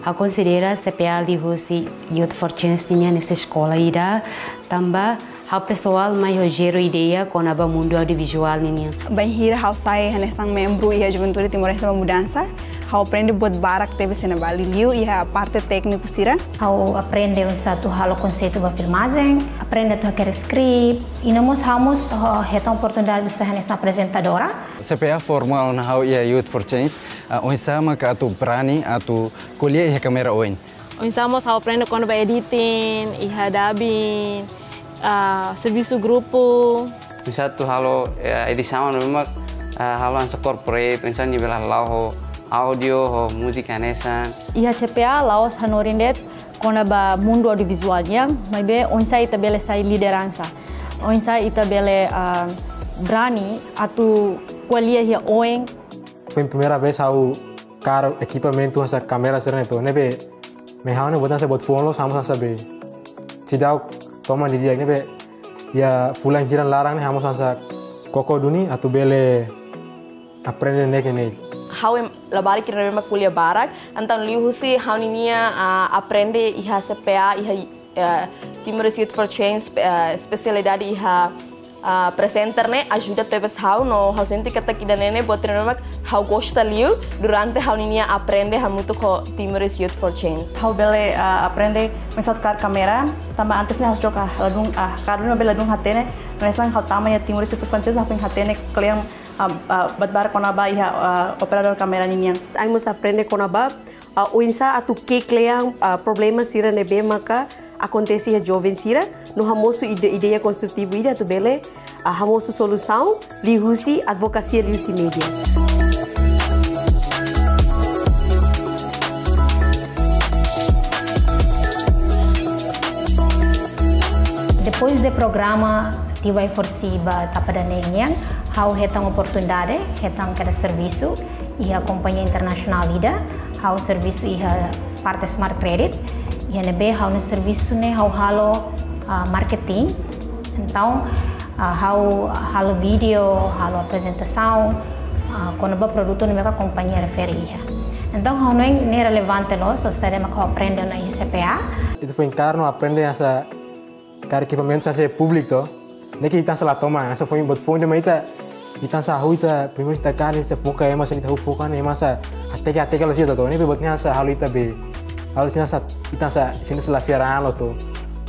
Hau considera CPA Lihusi Youth for Change tinha nessa escola ida, também hau pessoal mais rogero ideia com a mundo audiovisual ninha. Bem hira hau sai hanesang membro e a juventude timor-leste mudança. Hau aprende buat barak teve sena Bali liu e a parte técnico sira. Hau aprende satu halo conceito da filmagem, aprende a criar script e nós vamos ter a oportunidade de ser essa apresentadora. CPA formal na hau ia Youth for Change, onde sama que atu berani atu kuliah ia kamera oin. Onde sama hau aprende quando vai editing, ia dubbing, serviço grupo. Bisa tu halo edição memang halo ansa corporate, insan ni belah lau audio, musik hanesan. Ia CPA Laos hanorindet kona ba mundo audiovisualnya, mas be onsa ita bele sai liderança, onsa ita bele berani atu kuliah ia oeng. Foi a primeira vez ao caro equipamento essa câmera serneto, nebe me haune botan se bot phone lo sama sabe. Cidau toma di dia nebe ya fulan jiran larang ne hamos asa koko duni atu bele aprende nek nek. Hau labari kira memang kuliah barak, antang lihusi hau ninia aprende iha CPA iha Timor-Leste Youth for Change spesialidade iha presenter ne ajuda tebes hau no hau senti kata kida nene buat memang hau gosta liu durante hau ninia aprende hamutu ko Timor-Leste Youth for Change. Hau bele aprende mesot kar kamera, tambah antes ne hau joka ladung karena bele ladung hatene, nesang hau tama ya Timor-Leste Youth for Change hau hatene kalian batbar konaba iha operador kamera ninha. Ai mos aprende konaba o insa atu que kleang problema sira nebe maka acontece a jovem sira no hamoso ideia construtiva ida tu bele hamoso solução lihusi advocacia lihusi media. Depois do programa Tivai Forciba Tapadanenha, hau hetang oportunidade, hetang cada serviço, iha companhia internacional ida, hau serviço iha parte smart credit, iha nebe hau no serviço ne hau halo marketing, então hau halo vídeo, halo apresentação, quando ba produto nebe a companhia refere iha. Então hau não é relevante lo, só será que hau aprende na ICPA. Itu foi encarno aprende essa cara equipamento essa público. Neki kita salah toma, asa foi buat phone mas kita sahu kita primeiro kita kali se foca é mas kita foca né mas até que lo sih tahu, ini buatnya asa halu kita be, halu sini asa kita sini salah fiaran los tuh,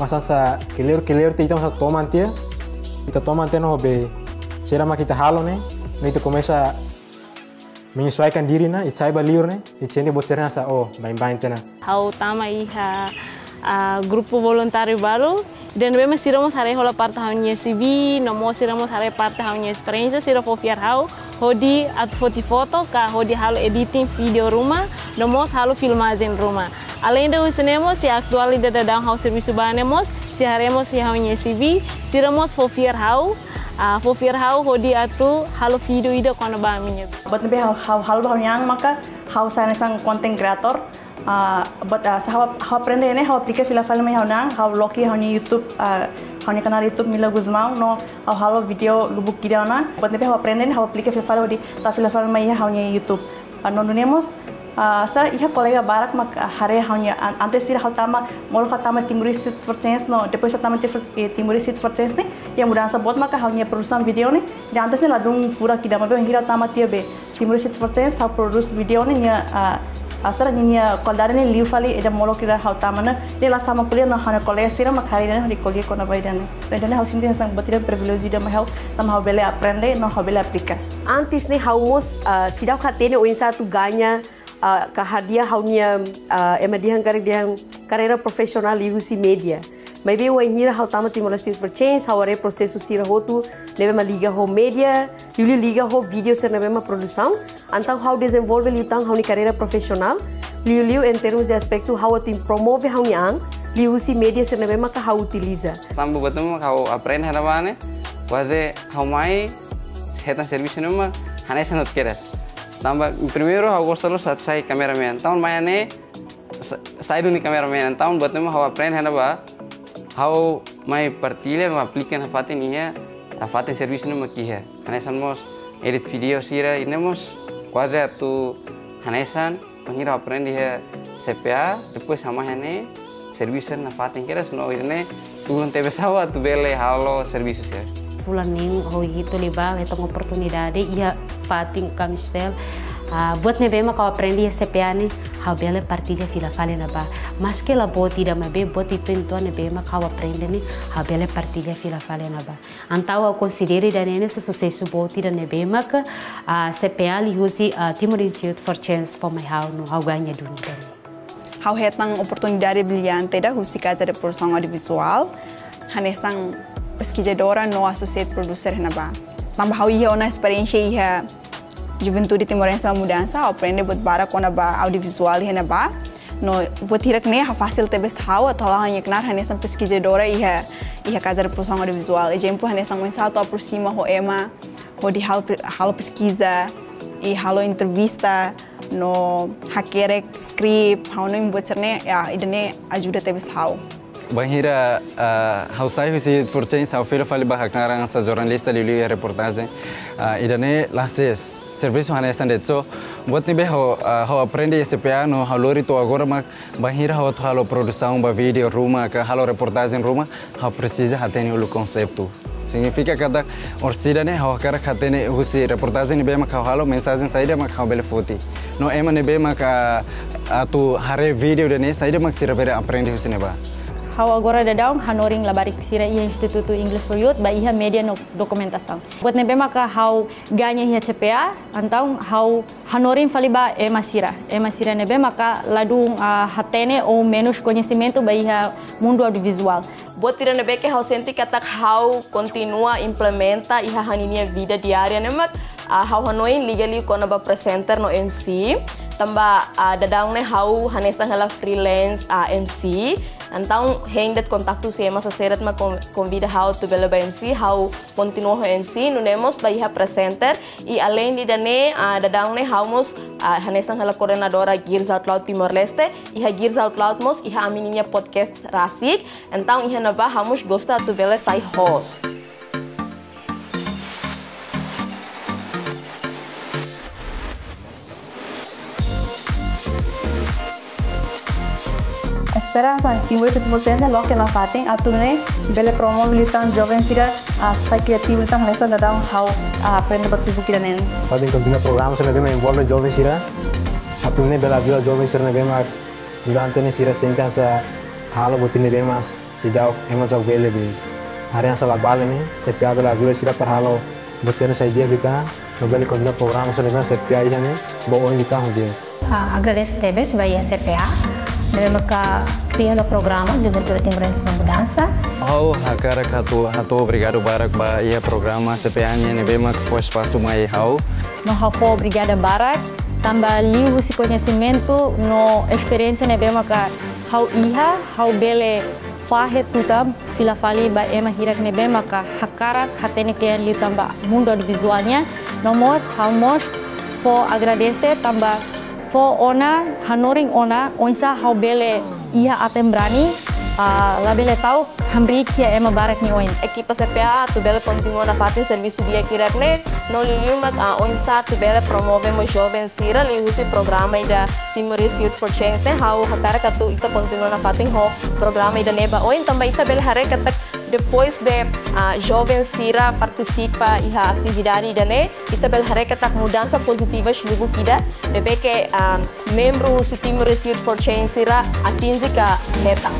mas asa kelir kita mas toma antia, kita toma antia no be, serama kita halu né, itu começa menyesuaikan diri na, icai baliur né, icai buat serna asa oh bain tena. Hau tama iha grupo voluntário baru. Dan memang siramos hari hola parte haunya CV, nomo siramos hari parte haunya experiência, sira fofiar hau, hodi at foto ka hodi halo editing video rumah, nomo halo filmagem rumah. Além disso, nemos se atualidade da hau serviço banemos, se haremos se haunya CV, siramos fofiar hau hodi atu halo video ida kono ba minha. Buat nebe hau haunya maka hau sana sang content creator. But hau aprende ne hau aplica filafal me hau nang hau loki hau ni YouTube hau ni kanal YouTube Mila Guzmão no hau video lubuk kida na but nebe hau aprende ne hau aplica filafal di ta filafal me hau ni YouTube no dunemos sa iha colega barak mak hare hau ni antes sira hau tama mol hau tama Timor-Leste Youth for Change no depois hau tama Timor-Leste Youth for Change ne yang mudança bot maka hau ni produção video ne de antes ne ladung pura kida mabe hira tama tia be Timor-Leste Youth for Change hau produce video ne asal niya kodare ni liu fali eda molo kira hau tamana ni la sama kuliah na hana kuliah sira makari na di kuliah kona baidane dan hau sinti sang batira privilege da mahau tam hau bele aprende no hau bele aplica antes ne hau mos sidau khatene o insa tu ganha ka hadiah hau nia emadihan carreira profissional lihusi media. Maybe o inira hau tama Timor-Leste Youth for Change hau are processo sira hotu nebe ma liga ho media, yuli liga ho video ser nebe ma produção, antang hau desenvolve liutang hau ni carreira profissional, liu em termos de aspecto hau tim promove hau ni ang, liusi media ser nebe ma ka hau utiliza. Tambo betul hau aprende harabane, waze hau mai setan serviço numa hanai sanot keras. Tamba primeiro hau gostalo sai cameraman, tahun mayane sai duni cameraman, tahun betul hau aprende haraba. Hau mai partilha no aplica na fatin ia a fatin serviço no maquiha hanesan mos edit video sira inemos quase tu hanesan pengira aprende CPA, depois sama hene serviço na fatin keras no irne turun tebe sawa tu bele halo serviço ya. Fulaning hoy itu liba itong oportunidade ia fatin kamistel buat nebema kau aprendi CPA ni how bele partilha fila fale na ba mas que la boti da mabe boti pinto nebema kau aprendi ni how bele partilha fila fale na ba antau au considere da nene se sucesso boti da nebema que CPA li usi Timor Institute for Change for my how no how ganha dunia. How hetang oportunidade brilhante da Husi Casa de Produção Audiovisual hanesang pesquisadora no associate producer na ba tambah how ia ona experiência ia Juventude Timorense uma mudança, aprende buat bara kona ba audiovisual hena ba, no buat hirak ne ha fácil tebes how atau lah hanya kenar hanya sam pesquisadora ia Casa de Produção Audiovisual, exemplo hanya sam mensal to aproxima ho ema, ho di halo pesquisa e halo entrevista, no hakerek script, how no buat cerne ya idane ajuda tebes how. Bahira how sai Husi for Change how feel fali bahak narang sa jornalista lili reportagem idane lases serviço hanesan detso buat nibe how aprende CPA no how lori to agora mak bahira how to halo produção ba vídeo rumah ka halo reportagem rumah how precisa hatene o conceito significa cada orsida ne how kara hatene Husi reportagem nibe mak halo mensagem saída mak how bele foti no ema nibe mak atu hare video dene saída mak sira bere aprende Husi neba. How agora dadang hanoring labarik sira ia Instituto English for Youth ba ia media no dokumentação. Buat nebe maka how ganha ia CPA antau how hanoring faliba ema sira nebe maka ladung hatene ou menos conhecimento ba ia mundo audiovisual. Buat tira nebe que how senti katak how continua implementa iha haninia vida diária nemak how hanoin legally kona ba presenter no MC tambah dadang ne how hanesang hala freelance MC. Então, ainda contacto se mas seret ma convida how to bela ba MC, how continua ho MC, no nemos ba iha presenter e além de dane dadang ne how mos hanesang hala coordenadora Gears Out Loud Timor Leste, iha Gears Out Loud mos iha amininha podcast rasik, então iha na ba how mos gosta to bela sai host. Esperança, Timor Leste lo que na fatin atune bele promove litan jovem sira sai criativo litan nessa dadang how aprende batibu kiranen. Fatin continua programa se nebe envolve jovem sira atune bela ajuda jovem sira nebe mak durante ne sira sentença halo botine nebe mas sejauh ema jauh bele bi hari yang salah bale ne CPA bela ajuda sira per halo botene sai dia kita no bele continua programa se nebe CPA ia ne bo oi kita ho dia. Agradeço tebes vai CPA mereka criando programa Juventude Timorense uma mudança. Oh, agora hatu obrigado barak ba ia programa CPA-nya nebe mak po espaço mai how. No hapo obrigada barak tambah liu si conhecimento no experiência nebe mak how iha how bele fahe tutam pila fali ba ema hirak nebe mak hakarat hatene klian liu tambah mundo audiovisualnya nomos how mos po agradece tambah fo ona hanoring ona onsa how bele iha atem berani la bele tahu hamri kia ema barak ni oin equipa CPA tu bele continua na fatin serviço dia kirak ne no liu mak onsa tu bele promovemos jovem sira liu si programa ida Timorese Youth for Change ne how hakara katu ita continua na fatin ho programa ida neba oin tambah ita bele hare katak depois de jovem sira participa iha atividade dane ita bel hare katak mudança positiva shlibu kida debe que membro si Timorese Youth for Change sira atinge ka meta.